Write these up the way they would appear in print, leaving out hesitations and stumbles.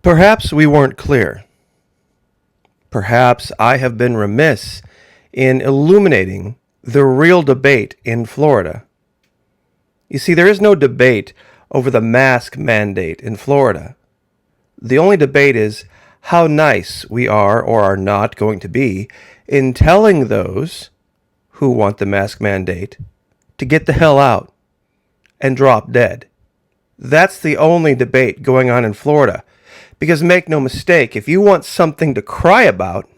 Perhaps we weren't clear. Perhaps I have been remiss in illuminating the real debate in Florida. You see, there is no debate over the mask mandate in Florida. The only debate is how nice we are or are not going to be in telling those who want the mask mandate to get the hell out and drop dead. That's the only debate going on in Florida. Because make no mistake, if you want something to cry about,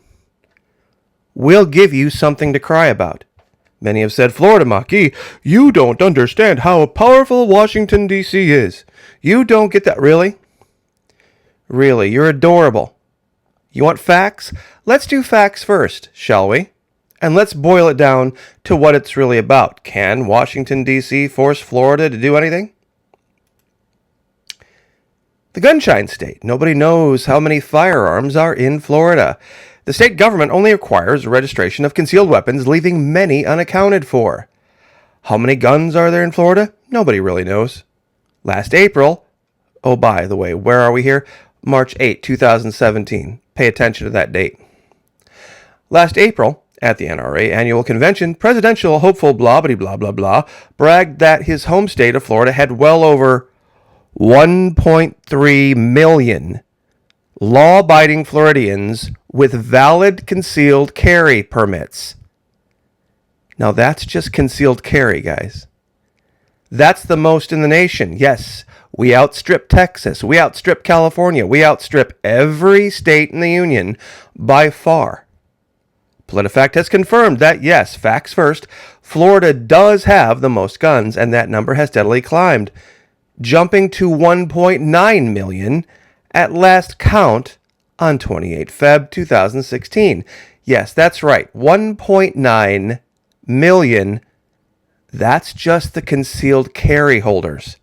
we'll give you something to cry about. Many have said, Florida Maki, you don't understand how powerful Washington, D.C. is. You don't get that. Really? Really, you're adorable. You want facts? Let's do facts first, shall we? And let's boil it down to what it's really about. Can Washington, D.C. force Florida to do anything? The gunshine state. Nobody knows how many firearms are in Florida. The state government only requires registration of concealed weapons, leaving many unaccounted for. How many guns are there in Florida? Nobody really knows. Last April, oh, by the way, where are we here? March 8, 2017. Pay attention to that date. Last April, at the NRA annual convention, presidential hopeful blah blah blah blah bragged that his home state of Florida had well over 1.3 million law-abiding Floridians with valid concealed carry permits. Now that's just concealed carry, guys. That's the most in the nation. Yes, we outstrip Texas, we outstrip California, we outstrip every state in the union by far. PolitiFact has confirmed that, yes, facts first, Florida does have the most guns, and that number has steadily climbed, jumping to 1.9 million at last count on 28 Feb 2016. Yes, that's right, 1.9 million. That's just the concealed carry holders.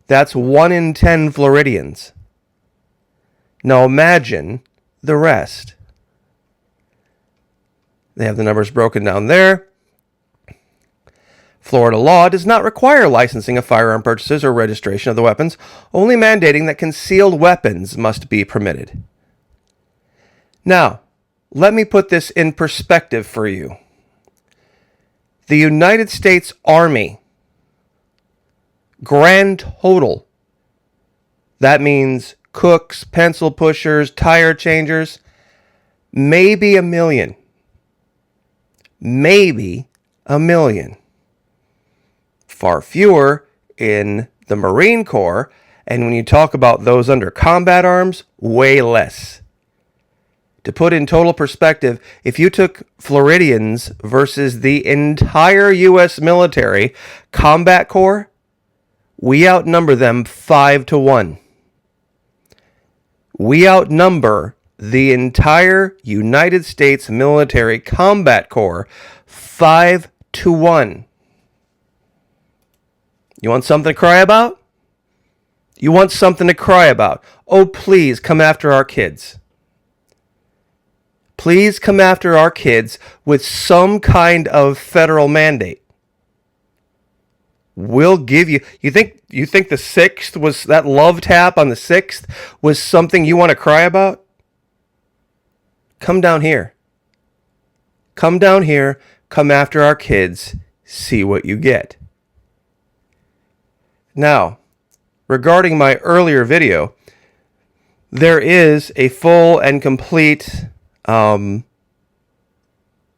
That's 1 in 10 Floridians. Now imagine the rest. They have the numbers broken down there. Florida law does not require licensing of firearm purchases or registration of the weapons, only mandating that concealed weapons must be permitted. Now, let me put this in perspective for you. The United States Army, grand total, that means cooks, pencil pushers, tire changers, maybe 1 million. Maybe 1 million. Far fewer in the Marine Corps, and when you talk about those under combat arms, way less. To put in total perspective, if you took Floridians versus the entire U.S. military combat corps, we outnumber them 5-1. We outnumber the entire United States military combat corps 5-1. You want something to cry about? You want something to cry about? Oh, please come after our kids. Please come after our kids with some kind of federal mandate. We'll give you. You think the 6th was that love tap on the 6th was something you want to cry about? Come down here. Come down here. Come after our kids. See what you get. Now, regarding my earlier video, there is a full and complete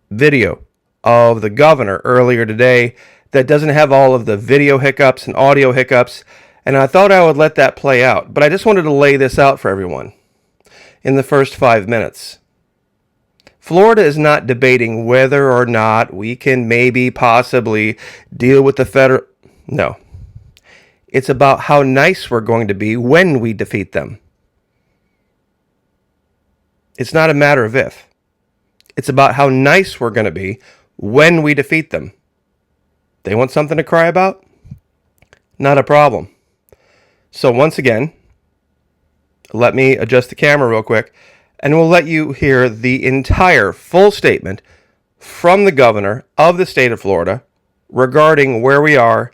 video of the governor earlier today that doesn't have all of the video hiccups and audio hiccups, and I thought I would let that play out. But I just wanted to lay this out for everyone in the first 5 minutes. Florida is not debating whether or not we can maybe possibly deal with the federal... No. It's about how nice we're going to be when we defeat them. It's not a matter of if. It's about how nice we're going to be when we defeat them. They want something to cry about? Not a problem. So once again, let me adjust the camera real quick, and we'll let you hear the entire full statement from the governor of the state of Florida regarding where we are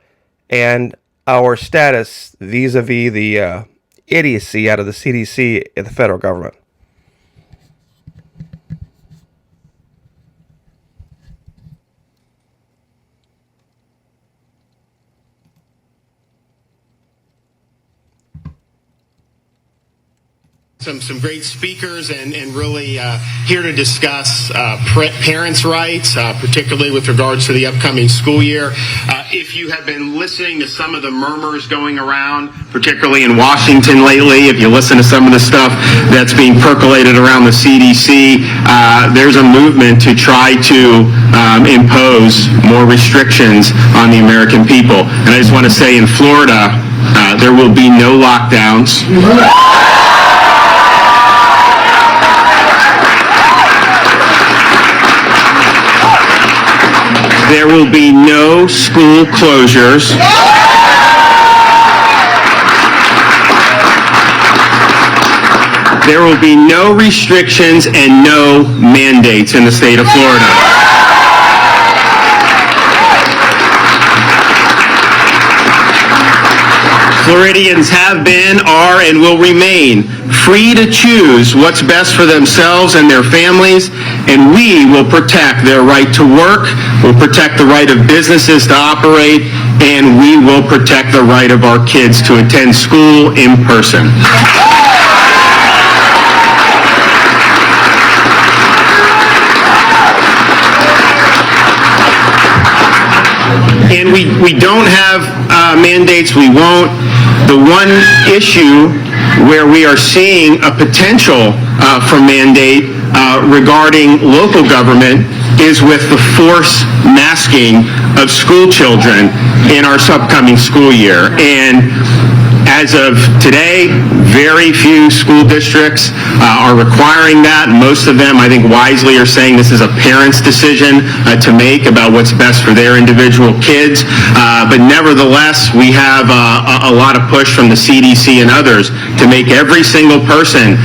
and our status vis-a-vis the idiocy out of the CDC and the federal government. Some great speakers and really here to discuss parents' rights, particularly with regards to the upcoming school year. If you have been listening to some of the murmurs going around, particularly in Washington lately, if you listen to some of the stuff that's being percolated around the CDC, there's a movement to try to impose more restrictions on the American people. And I just want to say in Florida, there will be no lockdowns. There will be no school closures. There will be no restrictions and no mandates in the state of Florida. Floridians have been, are, and will remain free to choose what's best for themselves and their families, and we will protect their right to work, we'll protect the right of businesses to operate, and we will protect the right of our kids to attend school in person. And we don't have mandates, we won't. The one issue where we are seeing a potential for mandate regarding local government is with the forced masking of school children in our upcoming school year. And as of today, very few school districts are requiring that. Most of them, I think wisely, are saying this is a parent's decision to make about what's best for their individual kids. But nevertheless, we have a lot of push from the CDC and others to make every single person,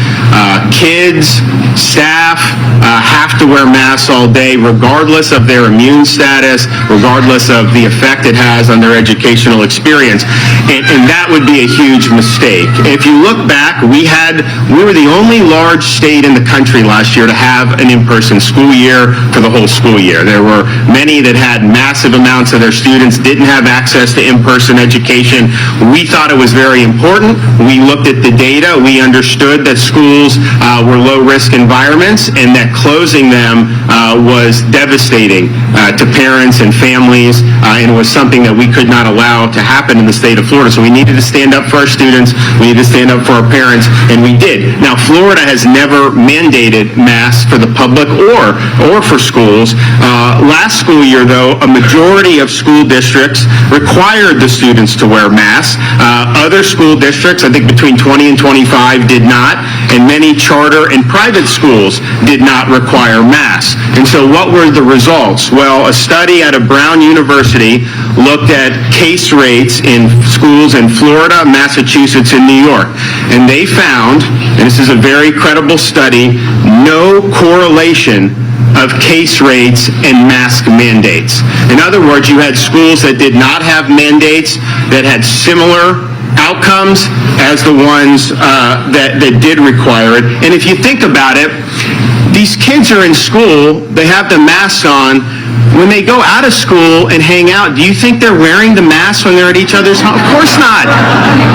kids, staff, have to wear masks all day, regardless of their immune status, regardless of the effect it has on their educational experience. And that would be a huge mistake. If you look back, we were the only large state in the country last year to have an in-person school year for the whole school year. There were many that had massive amounts of their students didn't have access to in-person education. We thought it was very important. We looked at the data. We understood that schools were low-risk environments and that closing them was devastating to parents and families, and it was something that we could not allow to happen in the state of Florida. So we needed to stand up for our students, we needed to stand up for our parents, and we did. Now, Florida has never mandated masks for the public or for schools. Last school year, though, a majority of school districts required the students to wear masks. Other school districts, I think between 20 and 25, did not, and many charter and private schools did not require masks. And so what were the results? Well, a study out of Brown University looked at case rates in schools in Florida, Massachusetts, and New York. And they found, and this is a very credible study, no correlation of case rates and mask mandates. In other words, you had schools that did not have mandates that had similar outcomes as the ones that did require it. And if you think about it, these kids are in school, they have the masks on. When they go out of school and hang out, do you think they're wearing the mask when they're at each other's home? Of course not.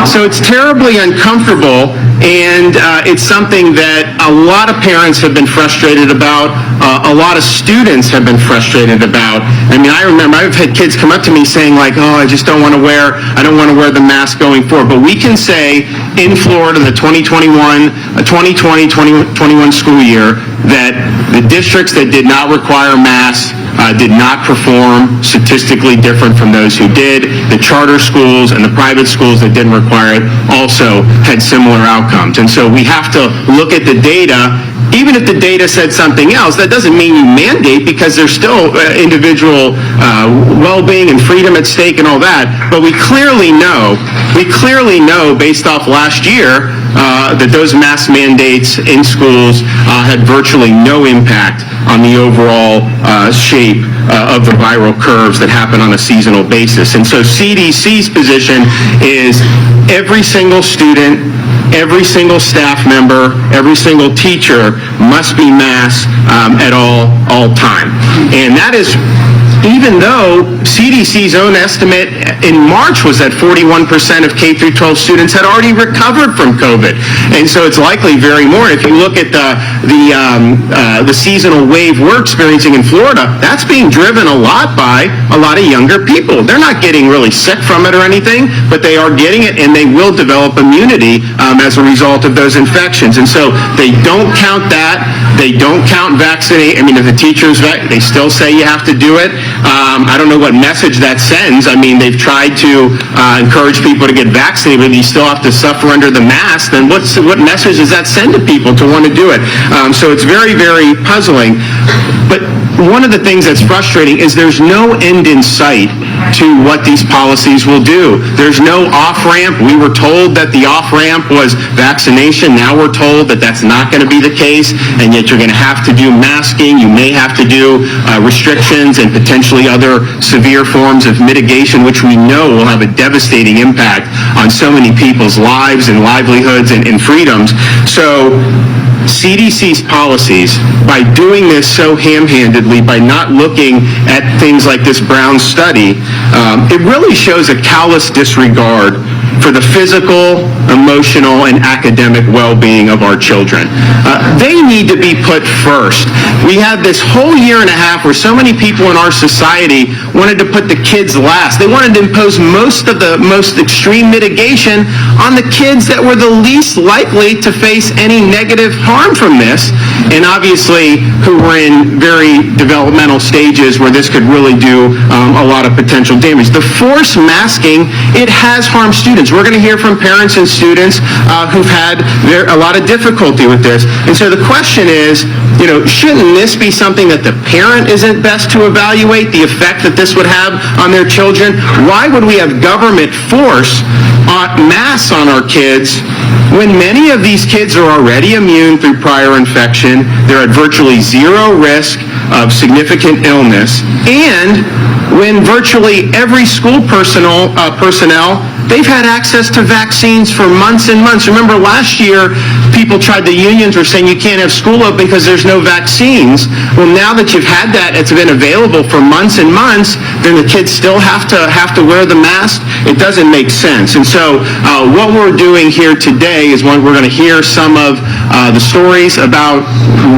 So it's terribly uncomfortable, and it's something that a lot of parents have been frustrated about. A lot of students have been frustrated about. I mean, I remember I've had kids come up to me saying like, "Oh, I don't want to wear the mask going forward." But we can say in Florida, the 2020-21 school year, that the districts that did not require masks did not perform statistically different from those who did. The charter schools and the private schools that didn't require it also had similar outcomes. And so we have to look at the data. Even if the data said something else, that doesn't mean you mandate, because there's still individual well-being and freedom at stake and all that. But we clearly know based off last year that those mask mandates in schools had virtually no impact on the overall shape of the viral curves that happen on a seasonal basis. And so CDC's position is every single student every single staff member, every single teacher must be masked at all time. And that is even though CDC's own estimate in March was that 41% of K through 12 students had already recovered from COVID, and so it's likely very more. If you look at the seasonal wave we're experiencing in Florida, that's being driven a lot by a lot of younger people. They're not getting really sick from it or anything, but they are getting it, and they will develop immunity as a result of those infections. And so they don't count that. They don't count vaccinate. I mean, if the teachers, they still say you have to do it. I don't know what message that sends. I mean, they've tried to encourage people to get vaccinated, but you still have to suffer under the mask. Then what message does that send to people to want to do it? So it's very, very puzzling. But one of the things that's frustrating is there's no end in sight to what these policies will do. There's no off-ramp. We were told that the off-ramp was vaccination. Now we're told that that's not going to be the case, and yet you're going to have to do masking. You may have to do restrictions and potentially other severe forms of mitigation, which we know will have a devastating impact on so many people's lives and livelihoods and freedoms. So CDC's policies, by doing this so ham-handedly, by not looking at things like this Brown study, it really shows a callous disregard for the physical, emotional, and academic well-being of our children. They need to be put first. We had this whole year and a half where so many people in our society wanted to put the kids last. They wanted to impose most of the most extreme mitigation on the kids that were the least likely to face any negative harm from this, and obviously who were in very developmental stages where this could really do a lot of potential damage. The forced masking, it has harmed students. We're going to hear from parents and students who've had a lot of difficulty with this. And so the question is, shouldn't this be something that the parent isn't best to evaluate, the effect that this would have on their children? Why would we have government force masks on our kids when many of these kids are already immune through prior infection? They're at virtually zero risk of significant illness, and when virtually every school personnel, they've had access to vaccines for months and months. Remember last year, the unions were saying you can't have school open because there's no vaccines. Well, now that you've had that, it's been available for months and months, then the kids still have to wear the mask. It doesn't make sense. And so what we're doing here today is we're going to hear some of the stories about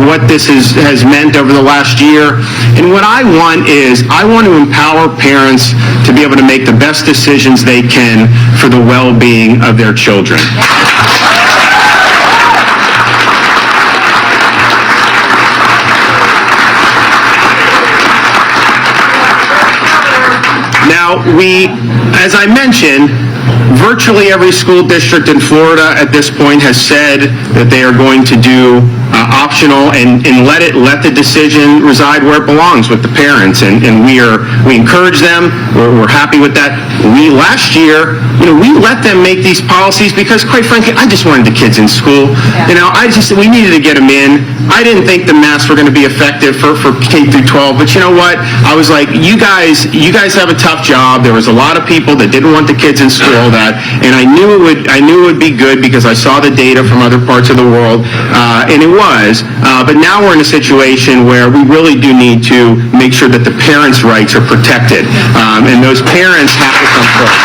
what this has meant over the last year. And what I want to empower parents to be able to make the best decisions they can for the well-being of their children. Now, as I mentioned, virtually every school district in Florida at this point has said that they are going to do optional and let the decision reside where it belongs, with the parents, and we encourage them. We're happy with that. Last year, we let them make these policies because, quite frankly, I just wanted the kids in school. We needed to get them in. I didn't think the masks were going to be effective for K through 12, but you know what? I was like, you guys have a tough job. There was a lot of people that didn't want the kids in school, and I knew it would be good because I saw the data from other parts of the world, and it was. But now we're in a situation where we really do need to make sure that the parents' rights are protected, and those parents have to come first.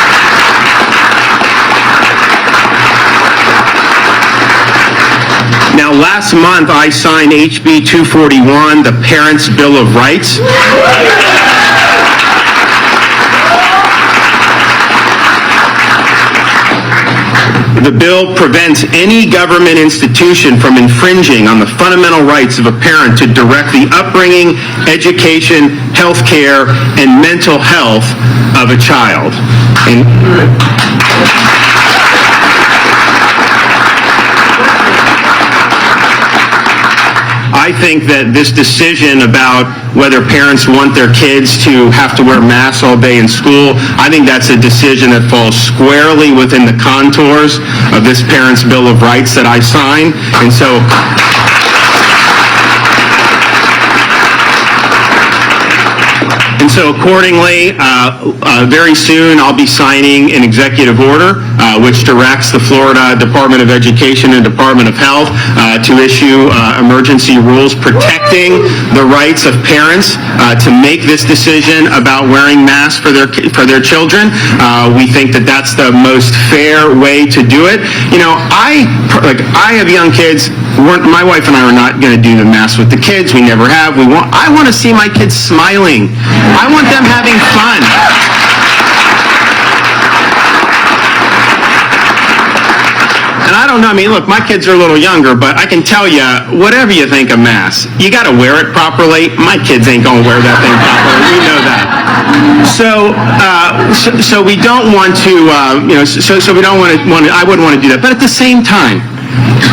Now, last month I signed HB 241, the Parents' Bill of Rights. The bill prevents any government institution from infringing on the fundamental rights of a parent to direct the upbringing, education, health care, and mental health of a child. I think that this decision about whether parents want their kids to have to wear masks all day in school, I think that's a decision that falls squarely within the contours of this Parents' Bill of Rights that I signed. And so accordingly, very soon I'll be signing an executive order which directs the Florida Department of Education and Department of Health to issue emergency rules protecting the rights of parents to make this decision about wearing masks for their children. We think that that's the most fair way to do it. You know, I have young kids. My wife and I are not going to do the mask with the kids. We never have. I want to see my kids smiling. I want them having fun. And I don't know, I mean, look, my kids are a little younger, but I can tell you, whatever you think of masks, you got to wear it properly. My kids ain't going to wear that thing properly. We know that. So we don't want to, so we don't want to, I wouldn't want to do that. But at the same time,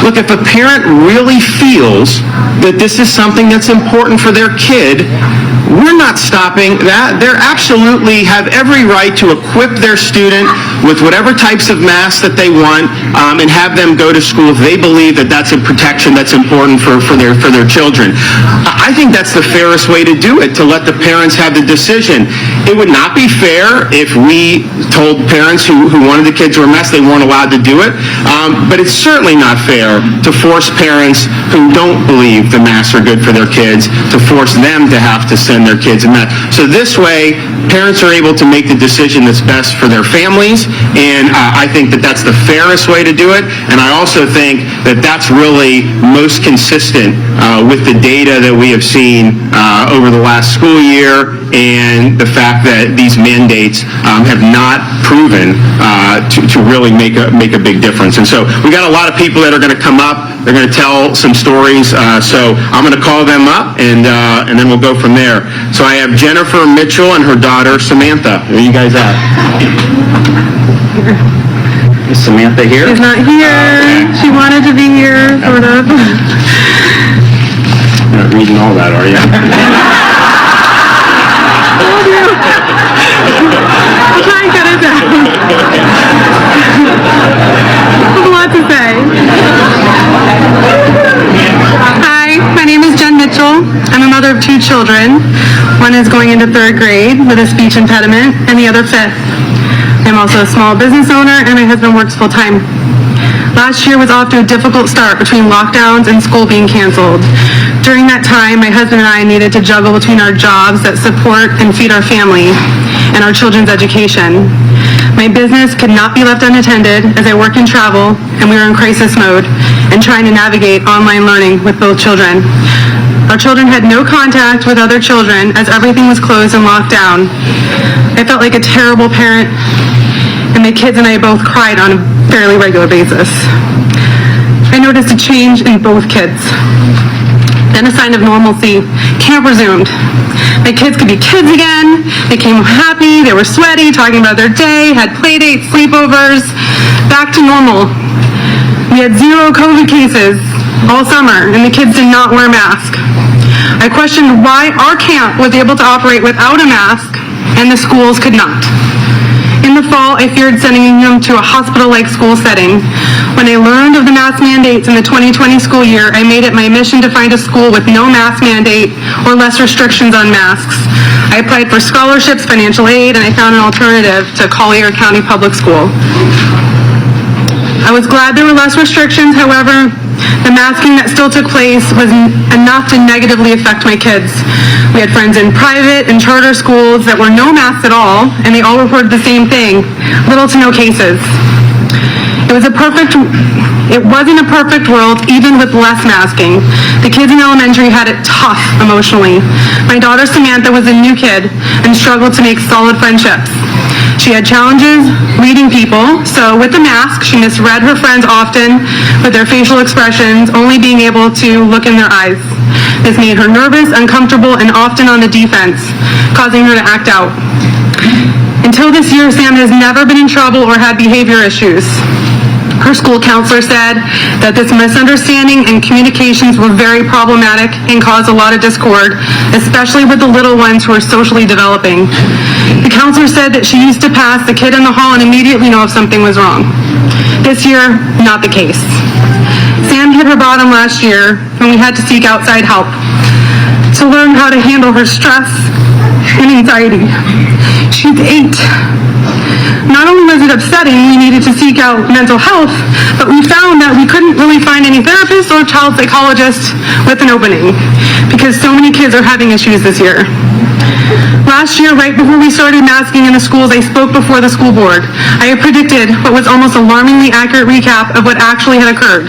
look, if a parent really feels that this is something that's important for their kid, we're not stopping that. They absolutely have every right to equip their student with whatever types of masks that they want and have them go to school if they believe that that's a protection that's important for their children. I think that's the fairest way to do it, to let the parents have the decision. It would not be fair if we told parents who wanted the kids to wear masks they weren't allowed to do it, but it's certainly not fair to force parents who don't believe the masks are good for their kids to force them to have to send their kids in masks. So this way, parents are able to make the decision that's best for their families, and I think that that's the fairest way to do it, and I also think that that's really most consistent with the data that we have seen over the last school year, and the fact that these mandates have not proven to really make a big difference. And so we got a lot of people that are going to come up. They're going to tell some stories. So I'm going to call them up, and then we'll go from there. So I have Jennifer Mitchell and her daughter Samantha. Where are you guys at? Is Samantha here? She's not here. Okay. She wanted to be here, sort of. You're not reading all that, are you? I'll try and cut it down. There's a lot to say. Hi, my name is Jen Mitchell. I'm a mother of 2 children. One is going into 3rd grade with a speech impediment, and the other 5th. I'm also a small business owner, and my husband works full-time. Last year was off to a difficult start between lockdowns and school being canceled. During that time, my husband and I needed to juggle between our jobs that support and feed our family and our children's education. My business could not be left unattended as I work and travel, and we were in crisis mode and trying to navigate online learning with both children. Our children had no contact with other children as everything was closed and locked down. I felt like a terrible parent, and my kids and I both cried on a fairly regular basis. I noticed a change in both kids. Then a sign of normalcy, camp resumed. My kids could be kids again. They came happy, they were sweaty, talking about their day, had play dates, sleepovers, back to normal. We had 0 COVID cases all summer, and the kids did not wear masks. I questioned why our camp was able to operate without a mask and the schools could not. In the fall, I feared sending them to a hospital-like school setting. When I learned of the mask mandates in the 2020 school year, I made it my mission to find a school with no mask mandate or less restrictions on masks. I applied for scholarships, financial aid, and I found an alternative to Collier County Public School. I was glad there were less restrictions. However, the masking that still took place was enough to negatively affect my kids. We had friends in private and charter schools that were no masks at all, and they all reported the same thing, little to no cases. It wasn't a perfect world, even with less masking. The kids in elementary had it tough emotionally. My daughter Samantha was a new kid and struggled to make solid friendships. She had challenges reading people, so with the mask, she misread her friends often with their facial expressions, only being able to look in their eyes. This made her nervous, uncomfortable, and often on the defense, causing her to act out. Until this year, Sam has never been in trouble or had behavior issues. Her school counselor said that this misunderstanding and communications were very problematic and caused a lot of discord, especially with the little ones who are socially developing. The counselor said that she used to pass the kid in the hall and immediately know if something was wrong. This year, not the case. Sam hit her bottom last year and we had to seek outside help to learn how to handle her stress and anxiety. She's 8. Not only was it upsetting, we needed to seek out mental health, but we found that we couldn't really find any therapists or child psychologists with an opening because so many kids are having issues this year. Last year, right before we started masking in the schools, I spoke before the school board. I had predicted what was almost alarmingly accurate recap of what actually had occurred.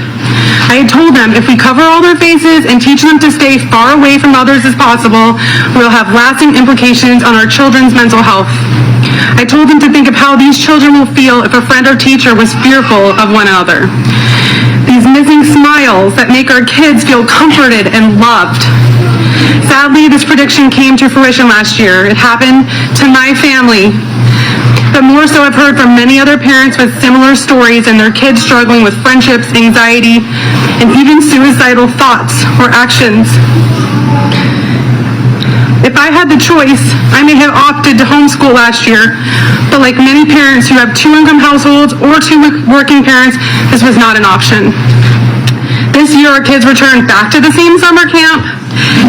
I had told them if we cover all their faces and teach them to stay far away from others as possible, we'll have lasting implications on our children's mental health. I told them to think of how these children will feel if a friend or teacher was fearful of one another. These missing smiles that make our kids feel comforted and loved. Sadly, this prediction came to fruition last year. It happened to my family. But more so, I've heard from many other parents with similar stories and their kids struggling with friendships, anxiety, and even suicidal thoughts or actions. If I had the choice, I may have opted to homeschool last year, but like many parents who have two-income households or two working parents, this was not an option. This year, our kids returned back to the same summer camp,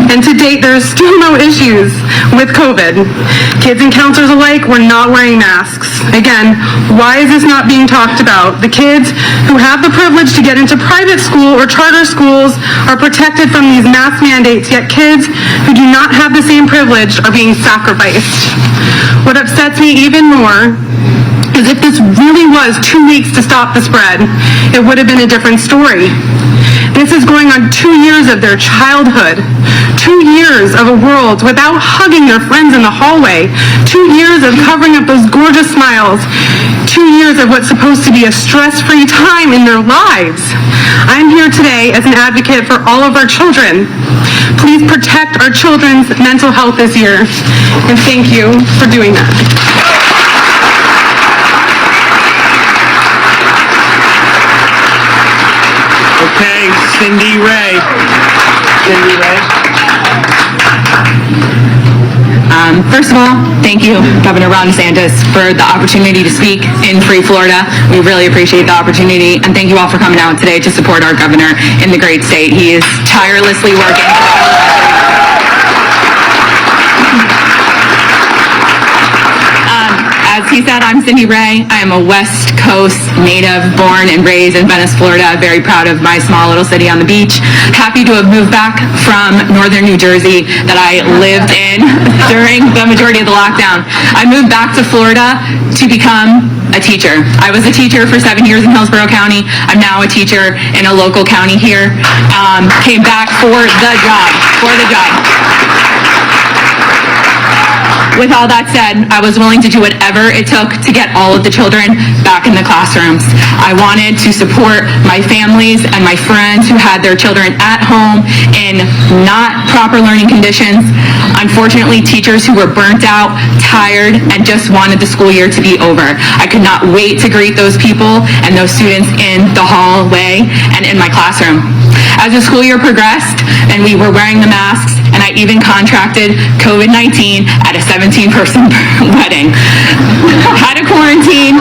and to date, there are still no issues with COVID. Kids and counselors alike were not wearing masks. Again, why is this not being talked about? The kids who have the privilege to get into private school or charter schools are protected from these mask mandates, yet kids who do not have the same privilege are being sacrificed. What upsets me even more is if this really was 2 weeks to stop the spread, it would have been a different story. This is going on 2 years of their childhood, 2 years of a world without hugging their friends in the hallway, 2 years of covering up those gorgeous smiles, 2 years of what's supposed to be a stress-free time in their lives. I'm here today as an advocate for all of our children. Please protect our children's mental health this year, and thank you for doing that. Okay, Cindy Ray. Cindy Ray. First of all, thank you, Governor Ron DeSantis, for the opportunity to speak in Free Florida. We really appreciate the opportunity, and thank you all for coming out today to support our governor in the great state. He is tirelessly working for all of us. As he said, I'm Cindy Ray. I am a West Coast native, born and raised in Venice, Florida. Very proud of my small little city on the beach. Happy to have moved back from northern New Jersey that I lived in during the majority of the lockdown. I moved back to Florida to become a teacher. I was a teacher for 7 years in Hillsborough County. I'm now a teacher in a local county here. Came back for the job. With all that said, I was willing to do whatever it took to get all of the children back in the classrooms. I wanted to support my families and my friends who had their children at home in not proper learning conditions. Unfortunately, teachers who were burnt out, tired, and just wanted the school year to be over. I could not wait to greet those people and those students in the hallway and in my classroom. As the school year progressed and we were wearing the masks, and I even contracted COVID-19 at a 17-person wedding. Had a quarantine,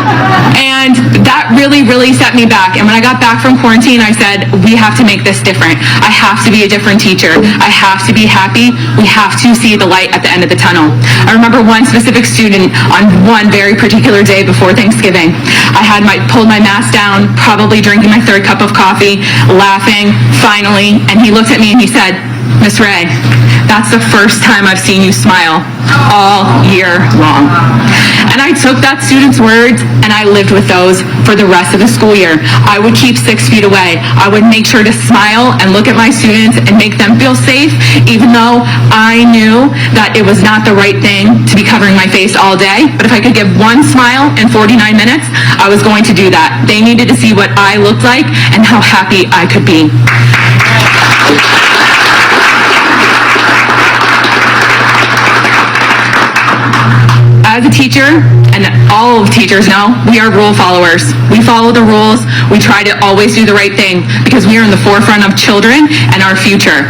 and that really set me back. And when I got back from quarantine, I said, we have to make this different. I have to be a different teacher. I have to be happy. We have to see the light at the end of the tunnel. I remember one specific student on one very particular day before Thanksgiving. I had pulled my mask down, probably drinking my third cup of coffee, laughing, finally, and he looked at me and he said, Miss Ray, that's the first time I've seen you smile all year long. And I took that student's words and I lived with those for the rest of the school year. I would keep 6 feet away. I would make sure to smile and look at my students and make them feel safe, even though I knew that it was not the right thing to be covering my face all day. But if I could give one smile in 49 minutes, I was going to do that. They needed to see what I looked like and how happy I could be. As a teacher, and all of teachers know, we are rule followers. We follow the rules. We try to always do the right thing because we are in the forefront of children and our future.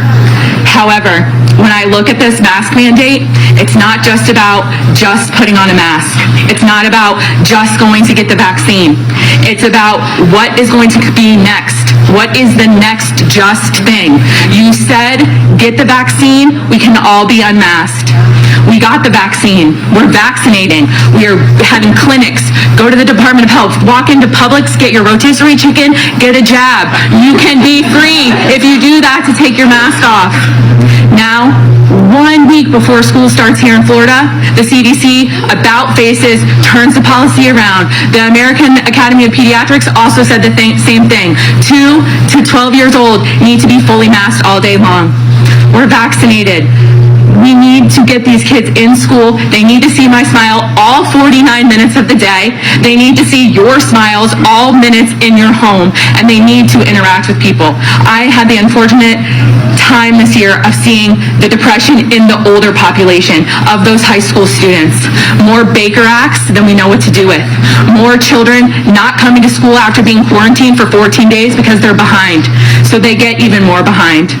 However, when I look at this mask mandate, it's not just about just putting on a mask. It's not about just going to get the vaccine. It's about what is going to be next. What is the next just thing? You said, get the vaccine, we can all be unmasked. We got the vaccine. We're vaccinating. We are having clinics. Go to the Department of Health. Walk into Publix, get your rotisserie chicken, get a jab. You can be free if you do that to take your mask off. Now, 1 week before school starts here in Florida, the CDC, about faces, turns the policy around. The American Academy of Pediatrics also said the same thing. 2 to 12 years old need to be fully masked all day long. We're vaccinated. We need to get these kids in school. They need to see my smile all 49 minutes of the day. They need to see your smiles all minutes in your home, and they need to interact with people. I had the unfortunate time this year of seeing the depression in the older population of those high school students. More Baker Acts than we know what to do with. More children not coming to school after being quarantined for 14 days because they're behind. So they get even more behind.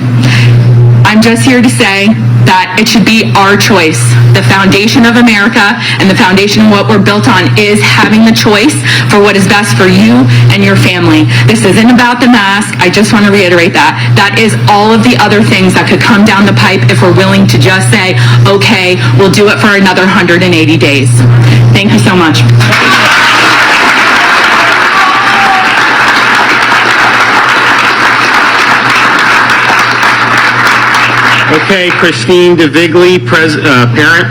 I'm just here to say that it should be our choice. The foundation of America and the foundation of what we're built on is having the choice for what is best for you and your family. This isn't about the mask. I just want to reiterate that. That is all of the other things that could come down the pipe if we're willing to just say, okay, we'll do it for another 180 days. Thank you so much. Okay, Christine DeVigli, parent.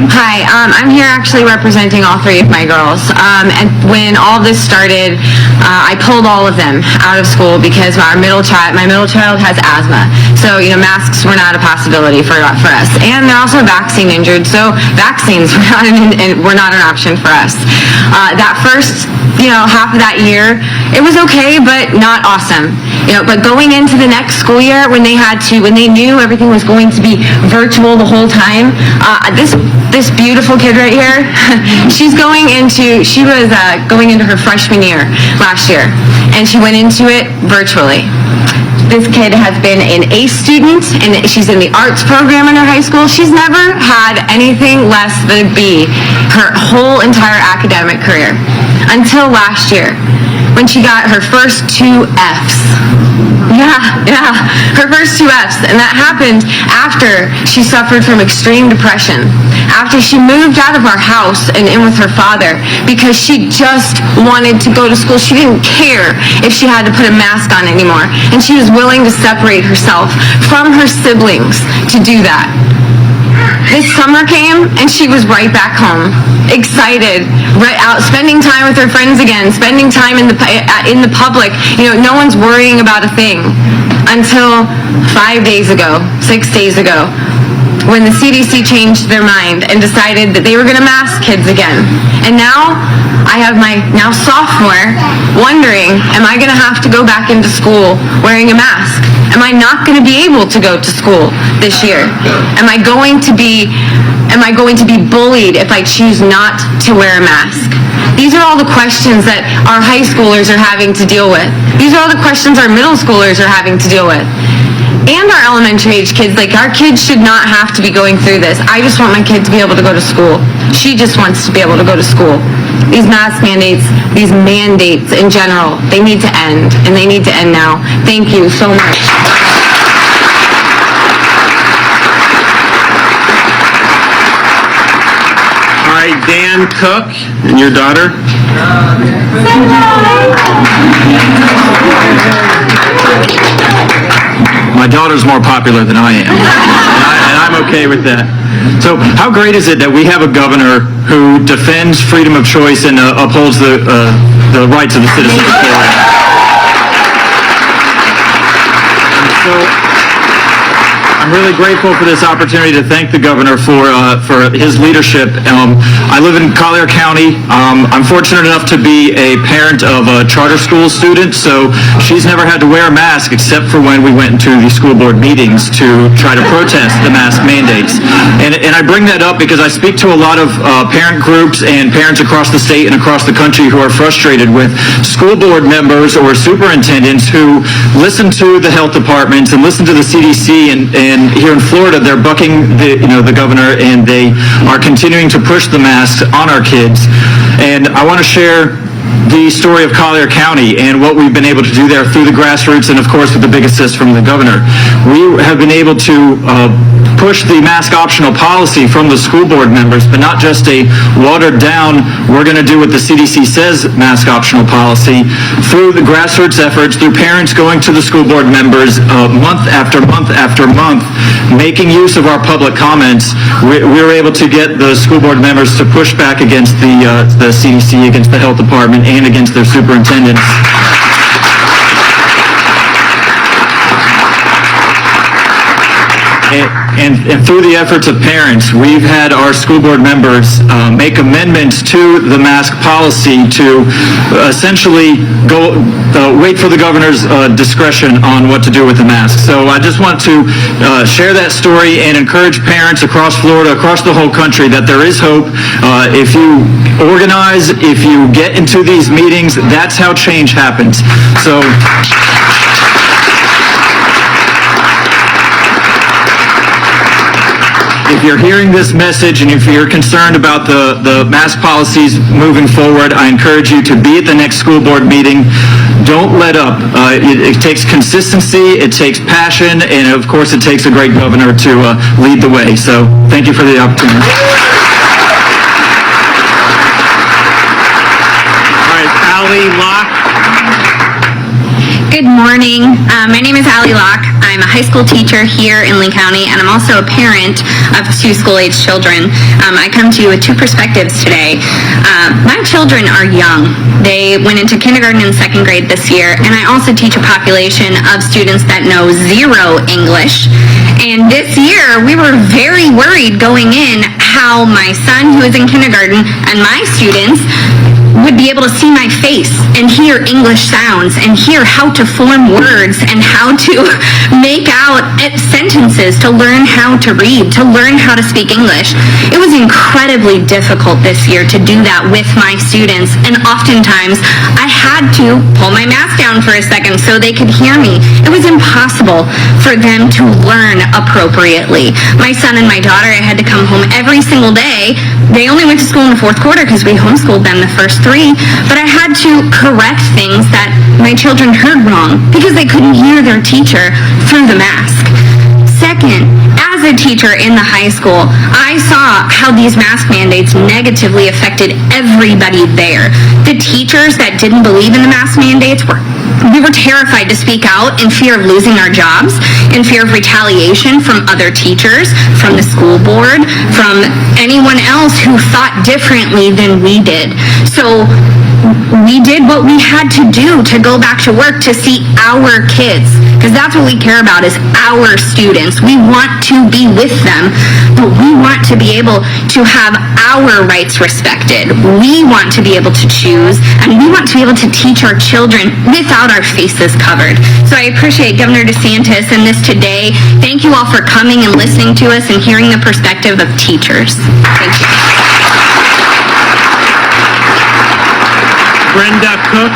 Hi, I'm here actually representing all three of my girls. And when all this started, I pulled all of them out of school because my middle child has asthma. So, masks were not a possibility for us. And they're also vaccine injured, so vaccines were not an option for us. That first, half of that year, it was okay, but not awesome. But going into the next school year, when they knew everything was going to be virtual the whole time, this beautiful kid right here, she was going into her freshman year last year, and she went into it virtually. This kid has been an A student, and she's in the arts program in her high school. She's never had anything less than a B her whole entire academic career until last year, when she got her first 2 Fs. Yeah, her first 2 Fs. And that happened after she suffered from extreme depression, after she moved out of our house and in with her father because she just wanted to go to school. She didn't care if she had to put a mask on anymore, and she was willing to separate herself from her siblings to do that. This summer came, and she was right back home, excited, right out, spending time with her friends again, spending time in the public. No one's worrying about a thing until 5 days ago, 6 days ago, when the CDC changed their mind and decided that they were going to mask kids again. And now I have my now sophomore wondering, am I going to have to go back into school wearing a mask? Am I not going to be able to go to school this year? Am I going to be bullied if I choose not to wear a mask? These are all the questions that our high schoolers are having to deal with. These are all the questions our middle schoolers are having to deal with. And our elementary age kids. Our kids should not have to be going through this. I just want my kid to be able to go to school. She just wants to be able to go to school. These mask mandates, these mandates in general, they need to end, and they need to end now. Thank you so much. All right, Dan Cook and your daughter. My daughter's more popular than I am, and I'm okay with that. So how great is it that we have a governor who defends freedom of choice and upholds the rights of the citizens of Florida? So I'm really grateful for this opportunity to thank the governor for his leadership. I live in Collier County. I'm fortunate enough to be a parent of a charter school student, so she's never had to wear a mask except for when we went into the school board meetings to try to protest the mask mandates. And I bring that up because I speak to a lot of parent groups and parents across the state and across the country who are frustrated with school board members or superintendents who listen to the health departments and listen to the CDC and here in Florida, they're bucking the governor, and they are continuing to push the masks on our kids. And I want to share the story of Collier County and what we've been able to do there through the grassroots and, of course, with the big assist from the governor. We have been able to push the mask optional policy from the school board members, but not just a watered down, we're going to do what the CDC says mask optional policy, through the grassroots efforts, through parents going to the school board members month after month after month, making use of our public comments. We were able to get the school board members to push back against the CDC, against the health department, and against their superintendents. And through the efforts of parents, we've had our school board members make amendments to the mask policy to essentially go wait for the governor's discretion on what to do with the mask. So I just want to share that story and encourage parents across Florida, across the whole country, that there is hope. If you organize, if you get into these meetings, that's how change happens. So. If you're hearing this message and if you're concerned about the mask policies moving forward, I encourage you to be at the next school board meeting. Don't let up. It takes consistency, it takes passion, and of course it takes a great governor to lead the way. So thank you for the opportunity. All right, Allie Locke. Good morning. My name is Allie Locke. I'm a high school teacher here in Lee County, and I'm also a parent of 2 school-age children. I come to you with 2 perspectives today. My children are young. They went into kindergarten and 2nd grade this year, and I also teach a population of students that know 0 English. And this year, we were very worried going in how my son, who is in kindergarten, and my students would be able to see my face and hear English sounds and hear how to form words and how to make out sentences, to learn how to read, to learn how to speak English. It was incredibly difficult this year to do that with my students, and oftentimes I had to pull my mask down for a second so they could hear me. It was impossible for them to learn appropriately. My son and my daughter, I had to come home every single day. They only went to school in the 4th quarter because we homeschooled them the first 3, but I had to correct things that my children heard wrong because they couldn't hear their teacher through the mask. Second, as a teacher in the high school, I saw how these mask mandates negatively affected everybody there. The teachers that didn't believe in the mask mandates we were terrified to speak out in fear of losing our jobs, in fear of retaliation from other teachers, from the school board, from anyone else who thought differently than we did. So we did what we had to do to go back to work to see our kids, because that's what we care about, is our students. We want to be with them, but we want to be able to have our rights respected. We want to be able to choose, and we want to be able to teach our children without our faces covered. So I appreciate Governor DeSantis and this today. Thank you all for coming and listening to us and hearing the perspective of teachers. Thank you. Brenda Cook.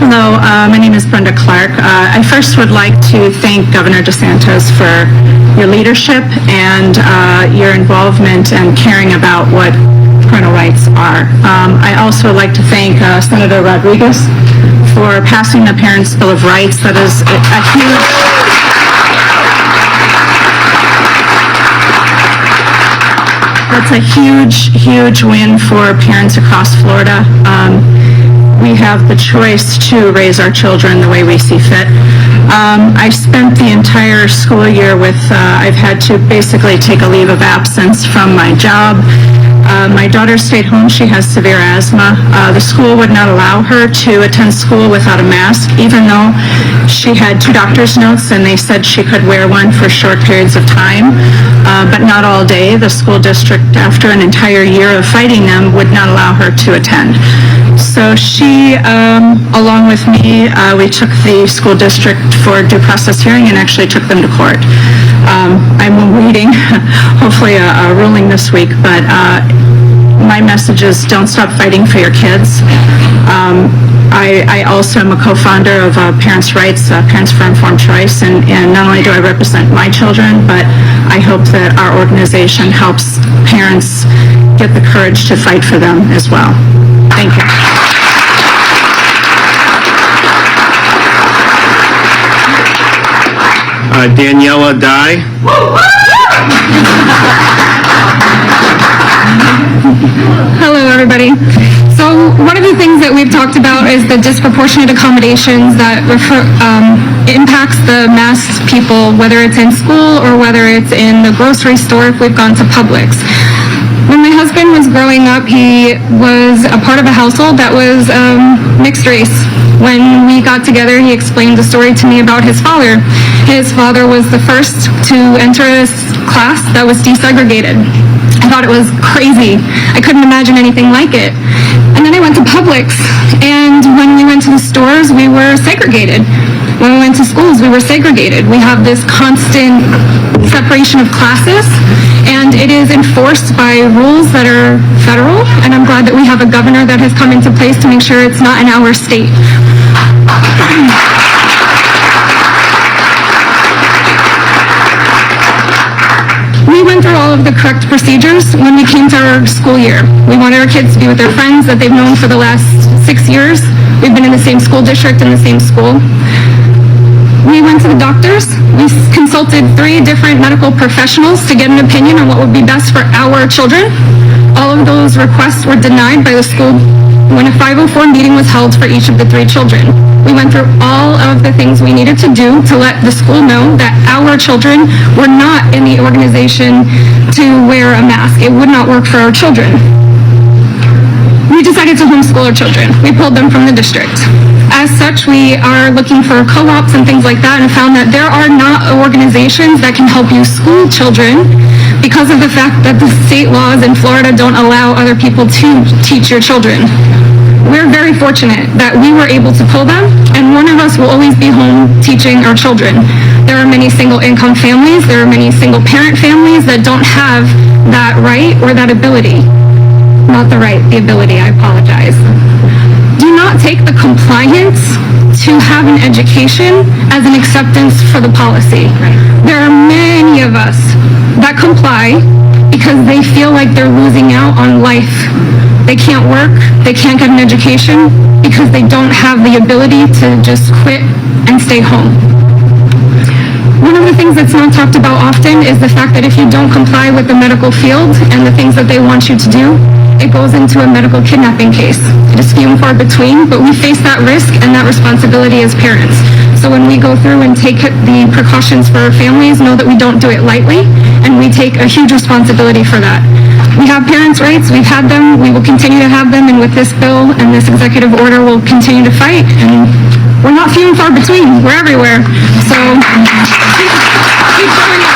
Hello, my name is Brenda Clark. I first would like to thank Governor DeSantis for your leadership and your involvement and caring about what parental rights are. I also would like to thank Senator Rodriguez for passing the Parents' Bill of Rights. That is a huge... That's a huge, huge win for parents across Florida. We have the choice to raise our children the way we see fit. I spent the entire school year with, I've had to basically take a leave of absence from my job. My daughter stayed home. She has severe asthma. The school would not allow her to attend school without a mask, even though she had 2 doctor's notes and they said she could wear one for short periods of time, but not all day. The school district, after an entire year of fighting them, would not allow her to attend. So she, along with me, we took the school district for due process hearing and actually took them to court. I'm waiting, hopefully, a ruling this week, but my message is don't stop fighting for your kids. I also am a co-founder of Parents' Rights, Parents for Informed Choice, and not only do I represent my children, but I hope that our organization helps parents get the courage to fight for them as well. Thank you. Daniela Dye. Hello, everybody. So one of the things that we've talked about is the disproportionate accommodations that impacts the masked people, whether it's in school or whether it's in the grocery store if we've gone to Publix. When my husband was growing up, he was a part of a household that was mixed race. When we got together, he explained the story to me about his father. His father was the first to enter a class that was desegregated. I thought it was crazy. I couldn't imagine anything like it. And then I went to Publix, and when we went to the stores, we were segregated. When we went to schools, we were segregated. We have this constant separation of classes, and it is enforced by rules that are federal, and I'm glad that we have a governor that has come into place to make sure it's not in our state. We went through all of the correct procedures when we came to our school year. We wanted our kids to be with their friends that they've known for the last 6 years. We've been in the same school district, in the same school. We went to the doctors. We consulted 3 different medical professionals to get an opinion on what would be best for our children. All of those requests were denied by the school when a 504 meeting was held for each of the 3 children. We went through all of the things we needed to do to let the school know that our children were not in the organization to wear a mask. It would not work for our children. We decided to homeschool our children. We pulled them from the district. As such, we are looking for co-ops and things like that, and found that there are not organizations that can help you school children because of the fact that the state laws in Florida don't allow other people to teach your children. We're very fortunate that we were able to pull them, and one of us will always be home teaching our children. There are many single-income families, there are many single-parent families that don't have that right or that ability. Not the right, the ability, I apologize. Do not take the compliance to have an education as an acceptance for the policy. There are many of us that comply because they feel like they're losing out on life. They can't work, they can't get an education because they don't have the ability to just quit and stay home. One of the things that's not talked about often is the fact that if you don't comply with the medical field and the things that they want you to do, it goes into a medical kidnapping case. It is few and far between, but we face that risk and that responsibility as parents. So when we go through and take the precautions for our families, know that we don't do it lightly, and we take a huge responsibility for that. We have parents' rights, we've had them, we will continue to have them, and with this bill and this executive order, we'll continue to fight. And we're not few and far between, we're everywhere. So keep showing up.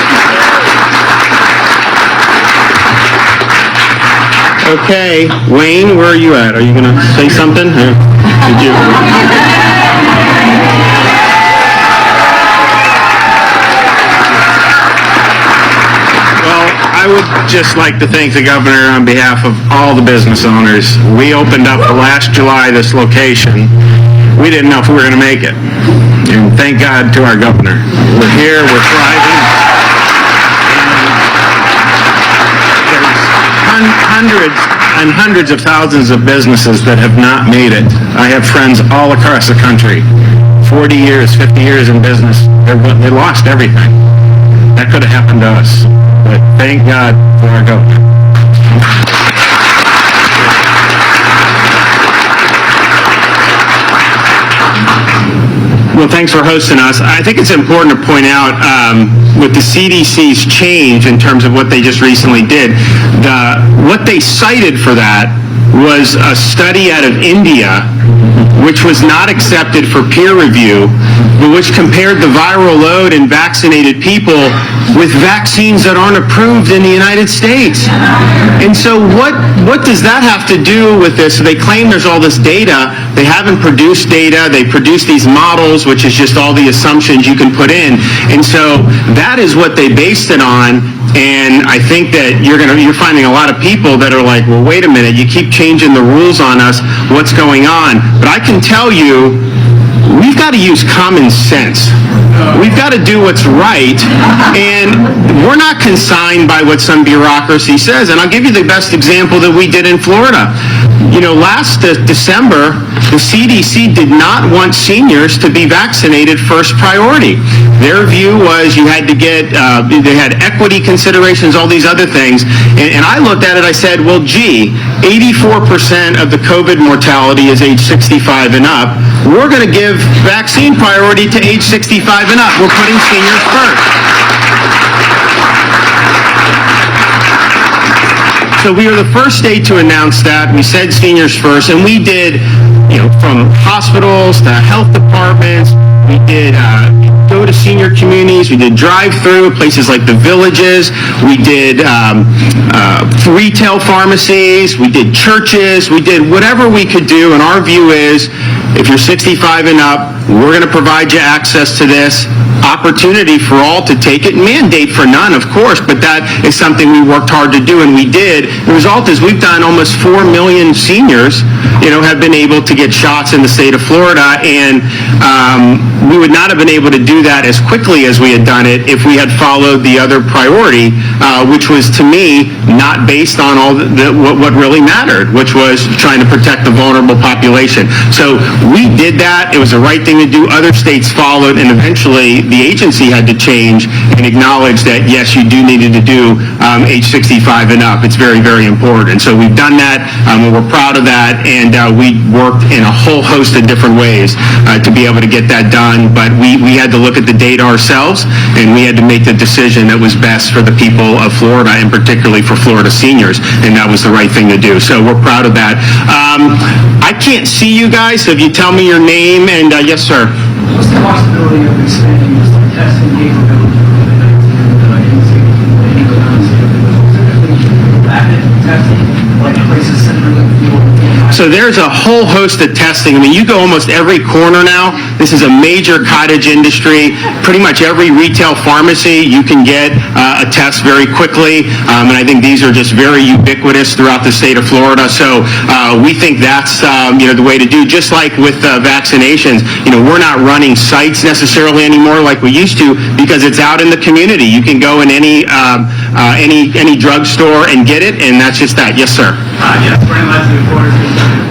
Okay, Wayne, where are you at? Are you going to say something? Did you? Well, I would just like to thank the governor on behalf of all the business owners. We opened up last July this location. We didn't know if we were going to make it. And thank God to our governor. We're here, we're thriving. Hundreds and hundreds of thousands of businesses that have not made it. I have friends all across the country, 40 years, 50 years in business. They lost everything. That could have happened to us. But thank God for our governor. Well, thanks for hosting us. I think it's important to point out with the CDC's change in terms of what they just recently did, what they cited for that was a study out of India which was not accepted for peer review, but which compared the viral load in vaccinated people with vaccines that aren't approved in the United States. And so what does that have to do with this? So they claim there's all this data. They haven't produced data. They produce these models, which is just all the assumptions you can put in. And so that is what they based it on. And I think that you're finding a lot of people that are like, well, wait a minute, you keep changing the rules on us. What's going on? But I can tell you, we've got to use common sense. We've got to do what's right, and we're not consigned by what some bureaucracy says. And I'll give you the best example that we did in Florida. Last December, the CDC did not want seniors to be vaccinated first priority. Their view was you had to get, they had equity considerations, all these other things. And I looked at it, I said, well, gee, 84% of the COVID mortality is age 65 and up. We're going to give vaccine priority to age 65 and up. We're putting seniors first. So we were the first state to announce that. We said seniors first, and we did, from hospitals to health departments. We did go to senior communities. We did drive-through places like the Villages. We did retail pharmacies. We did churches. We did whatever we could do. And our view is, if you're 65 and up, we're going to provide you access to this. Opportunity for all to take it, mandate for none, of course, but that is something we worked hard to do, and we did. The result is we've done almost 4 million seniors, have been able to get shots in the state of Florida, and we would not have been able to do that as quickly as we had done it if we had followed the other priority, which was, to me, not based on all what really mattered, which was trying to protect the vulnerable population. So we did that. It was the right thing to do. Other states followed, and eventually the agency had to change and acknowledge that, yes, you do need to do age 65 and up. It's very, very important. So we've done that, and we're proud of that, and we worked in a whole host of different ways to be able to get that done. But we had to look at the data ourselves, and we had to make the decision that was best for the people of Florida, and particularly for Florida seniors, and that was the right thing to do. So we're proud of that. I can't see you guys, so if you tell me your name, and yes, sir. What's the possibility of expanding this testing capability for COVID-19? Rapid testing, like places centered in the field? So there's a whole host of testing. I mean, you go almost every corner now. This is a major cottage industry. Pretty much every retail pharmacy, you can get a test very quickly. And I think these are just very ubiquitous throughout the state of Florida. So we think that's, the way to do. Just like with vaccinations, we're not running sites necessarily anymore like we used to, because it's out in the community. You can go in any drugstore and get it, and that's just that. Yes, sir. Yes, Brian Leslie, Florida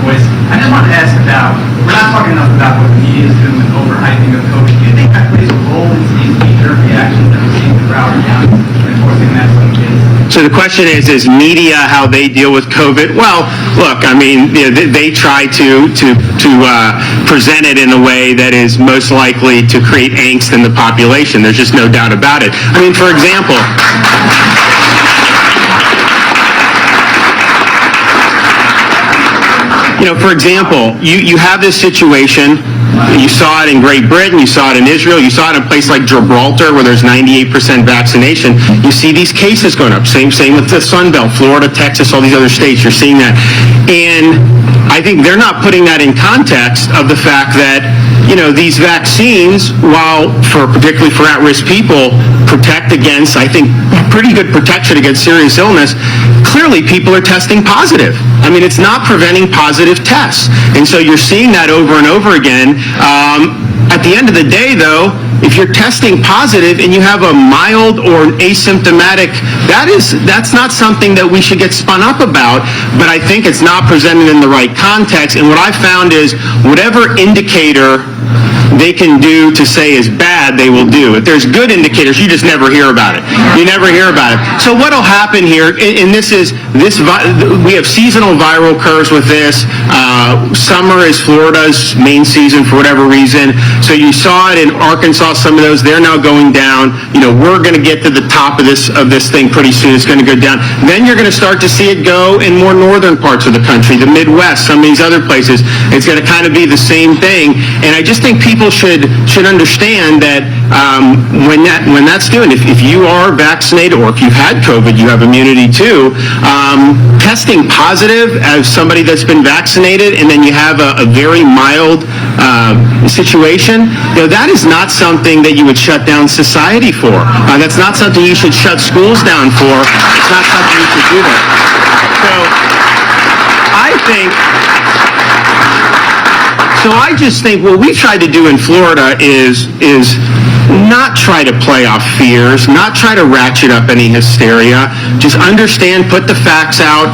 Voice. I just wanted to ask about, we're not talking enough about what the media is doing with overhyping of COVID. Do you think that plays a role in these knee-jerk reactions that we're seeing throughout our county, enforcing that some kids? So the question is media how they deal with COVID? Well, look, I mean, they try to present it in a way that is most likely to create angst in the population. There's just no doubt about it. I mean, for example, you have this situation. You saw it in Great Britain. You saw it in Israel. You saw it in a place like Gibraltar where there's 98% vaccination. You see these cases going up. Same with the Sun Belt, Florida, Texas, all these other states. You're seeing that. And I think they're not putting that in context of the fact that, these vaccines, while particularly for at-risk people, protect against, I think, pretty good protection against serious illness, clearly people are testing positive. I mean, it's not preventing positive tests. And so you're seeing that over and over again. At the end of the day, though, if you're testing positive and you have a mild or asymptomatic, that's not something that we should get spun up about, but I think it's not presented in the right context. And what I found is whatever indicator they can do to say is bad, they will do. If there's good indicators, you just never hear about it. You never hear about it. So what will happen here, and we have seasonal viral curves with this. Summer is Florida's main season for whatever reason. So you saw it in Arkansas, some of those, they're now going down. We're going to get to the top of this thing pretty soon. It's going to go down. Then you're going to start to see it go in more northern parts of the country, the Midwest, some of these other places. It's going to kind of be the same thing. And I just think people should understand that when that's doing, if you are vaccinated or if you've had COVID, you have immunity too, testing positive as somebody that's been vaccinated and then you have a very mild situation, that is not something that you would shut down society for. That's not something you should shut schools down for. It's not something you should do that. So I think So I just think what we've tried to do in Florida is not try to play off fears, not try to ratchet up any hysteria. Just understand, put the facts out,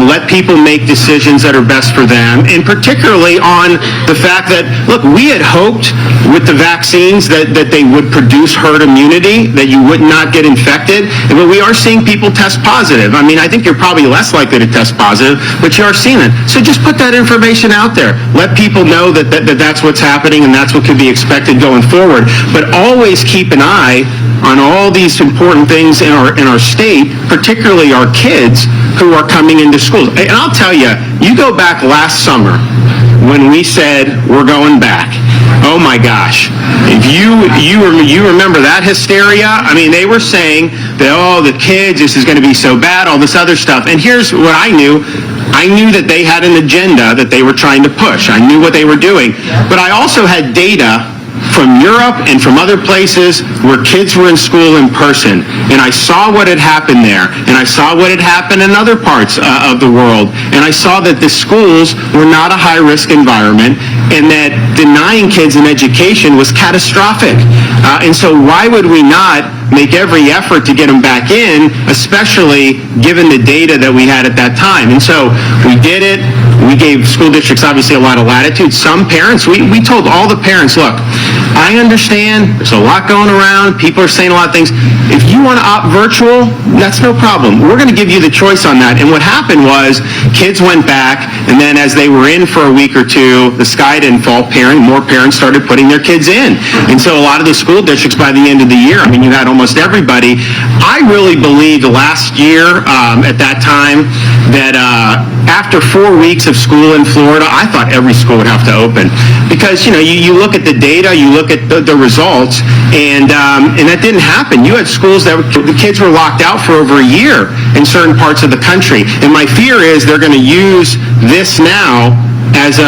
let people make decisions that are best for them, and particularly on the fact that, look, we had hoped with the vaccines that they would produce herd immunity, that you would not get infected, but we are seeing people test positive. I mean, I think you're probably less likely to test positive, but you are seeing it. So just put that information out there. Let people know that that's what's happening and that's what could be expected going forward. But always keep an eye on all these important things in our state, particularly our kids who are coming into schools. And I'll tell you, you go back last summer when we said we're going back. Oh my gosh. If you remember that hysteria, I mean, they were saying that, oh, the kids, this is going to be so bad, all this other stuff. And here's what I knew. I knew that they had an agenda that they were trying to push. I knew what they were doing. But I also had data from Europe and from other places where kids were in school in person. And I saw what had happened there. And I saw what had happened in other parts of the world. And I saw that the schools were not a high-risk environment and that denying kids an education was catastrophic. And so why would we not make every effort to get them back in, especially given the data that we had at that time? And so we did it. We gave school districts obviously a lot of latitude. Some parents, we told all the parents, look, I understand there's a lot going around. People are saying a lot of things. If you want to opt virtual, that's no problem. We're going to give you the choice on that. And what happened was kids went back, and then as they were in for a week or two, the sky didn't fall. More parents started putting their kids in. And so a lot of the school districts by the end of the year, I mean, you had almost everybody. I really believed last year at that time that after 4 weeks of school in Florida, I thought every school would have to open. Because, you know, you look at the data, you look at the results, and that didn't happen. You had schools that the kids were locked out for over a year in certain parts of the country. And my fear is they're going to use this now as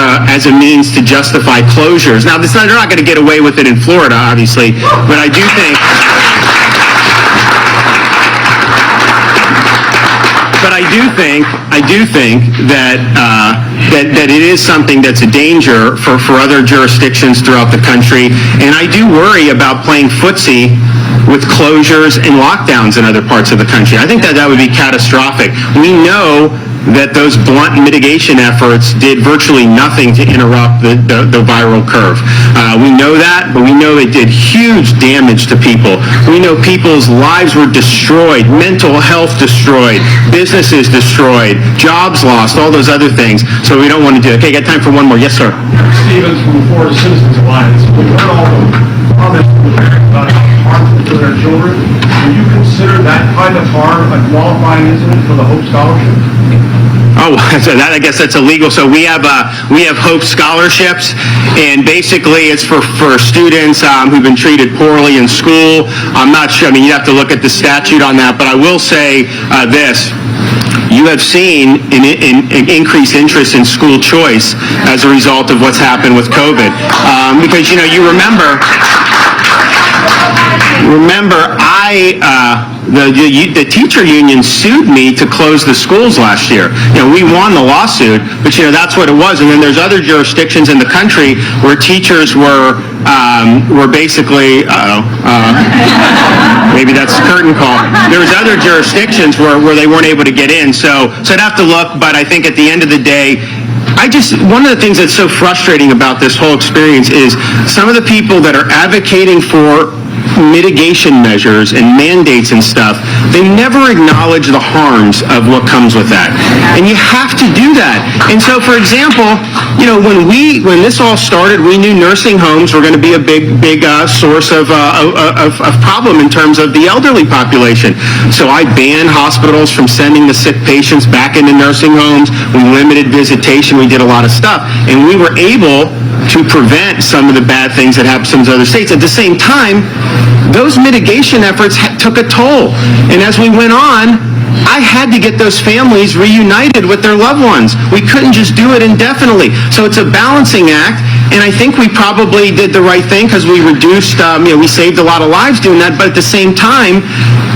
a means to justify closures. Now, they're not going to get away with it in Florida, obviously, but I do think... But I do think that that it is something that's a danger for other jurisdictions throughout the country, and I do worry about playing footsie with closures and lockdowns in other parts of the country. I think that would be catastrophic. We know that those blunt mitigation efforts did virtually nothing to interrupt the viral curve. We know that, but we know it did huge damage to people. We know people's lives were destroyed, mental health destroyed, businesses destroyed, jobs lost, all those other things. So we don't want to do it. Okay, got time for one more. Yes, sir. Stevens from the Florida Citizens Alliance. We've heard all the comments from the parents about how harmful to their children. Do you consider that kind of harm a qualifying incident for the Hope Scholarship? Oh, so I guess that's illegal. So we have Hope scholarships, and basically it's for students who've been treated poorly in school. I'm not sure. I mean, you have to look at the statute on that, but I will say this. You have seen an increased interest in school choice as a result of what's happened with COVID. Because, you know, you remember the teacher union sued me to close the schools last year. You know, we won the lawsuit, but you know, that's what it was. And then there's other jurisdictions in the country where teachers were basically, maybe that's a curtain call. There was other jurisdictions where they weren't able to get in. So I'd have to look, but I think at the end of the day, one of the things that's so frustrating about this whole experience is some of the people that are advocating for mitigation measures and mandates and stuff, they never acknowledge the harms of what comes with that. And you have to do that. And so, for example, you know, when this all started, we knew nursing homes were going to be a big source of problem in terms of the elderly population. So I banned hospitals from sending the sick patients back into nursing homes. We limited visitation. We did a lot of stuff. And we were able to prevent some of the bad things that happened in some other states. At the same time, those mitigation efforts took a toll. And as we went on, I had to get those families reunited with their loved ones. We couldn't just do it indefinitely. So it's a balancing act, and I think we probably did the right thing because we reduced, we saved a lot of lives doing that, but at the same time,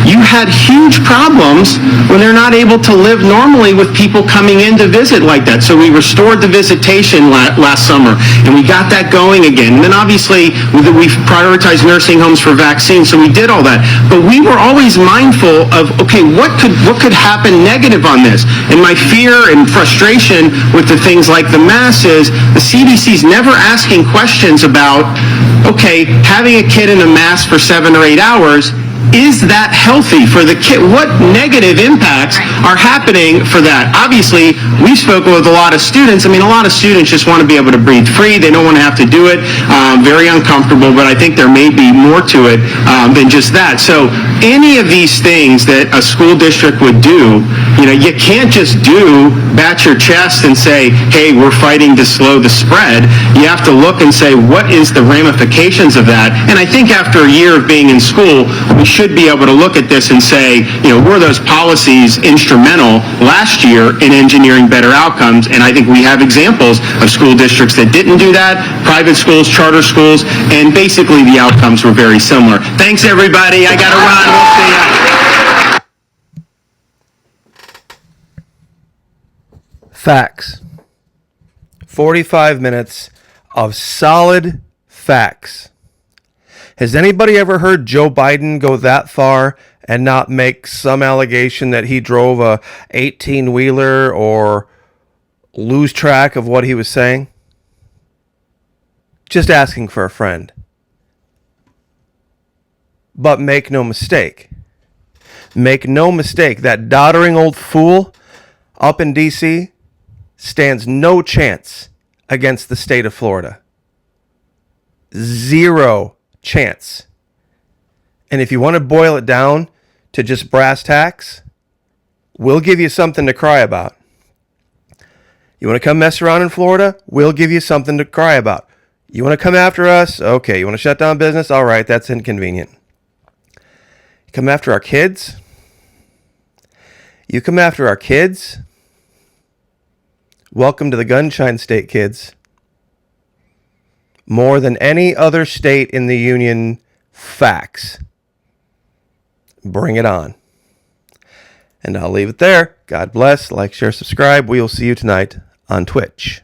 you had huge problems when they're not able to live normally with people coming in to visit like that. So we restored the visitation last summer, and we got that going again. And then obviously we prioritized nursing homes for vaccines, so we did all that. But we were always mindful of, okay, what could happen negative on this? And my fear and frustration with the things like the masks is the CDC's never asking questions about, okay, having a kid in a mask for 7 or 8 hours, is that healthy for the kid? What negative impacts are happening for that? Obviously, we've spoken with a lot of students. I mean, a lot of students just want to be able to breathe free. They don't want to have to do it. Very uncomfortable, but I think there may be more to it than just that. So any of these things that a school district would do, you can't just bat your chest and say, hey, we're fighting to slow the spread. You have to look and say, what is the ramifications of that? And I think after a year of being in school, we should be able to look at this and say, were those policies instrumental last year in engineering better outcomes? And I think we have examples of school districts that didn't do that, private schools, charter schools, and basically the outcomes were very similar. Thanks, everybody. I got to run. We'll see ya. Facts. 45 minutes of solid facts. Has anybody ever heard Joe Biden go that far and not make some allegation that he drove a 18-wheeler or lose track of what he was saying? Just asking for a friend. But make no mistake. Make no mistake, that doddering old fool up in D.C. stands no chance against the state of Florida. Zero chance. And if you want to boil it down to just brass tacks, we'll give you something to cry about. You want to come mess around in Florida? We'll give you something to cry about. You want to come after us? Okay. You want to shut down business? All right, that's inconvenient. You come after our kids? You come after our kids? Welcome to the Gunshine State, kids. More than any other state in the union, facts. Bring it on. And I'll leave it there. God bless. Like, share, subscribe. We will see you tonight on Twitch.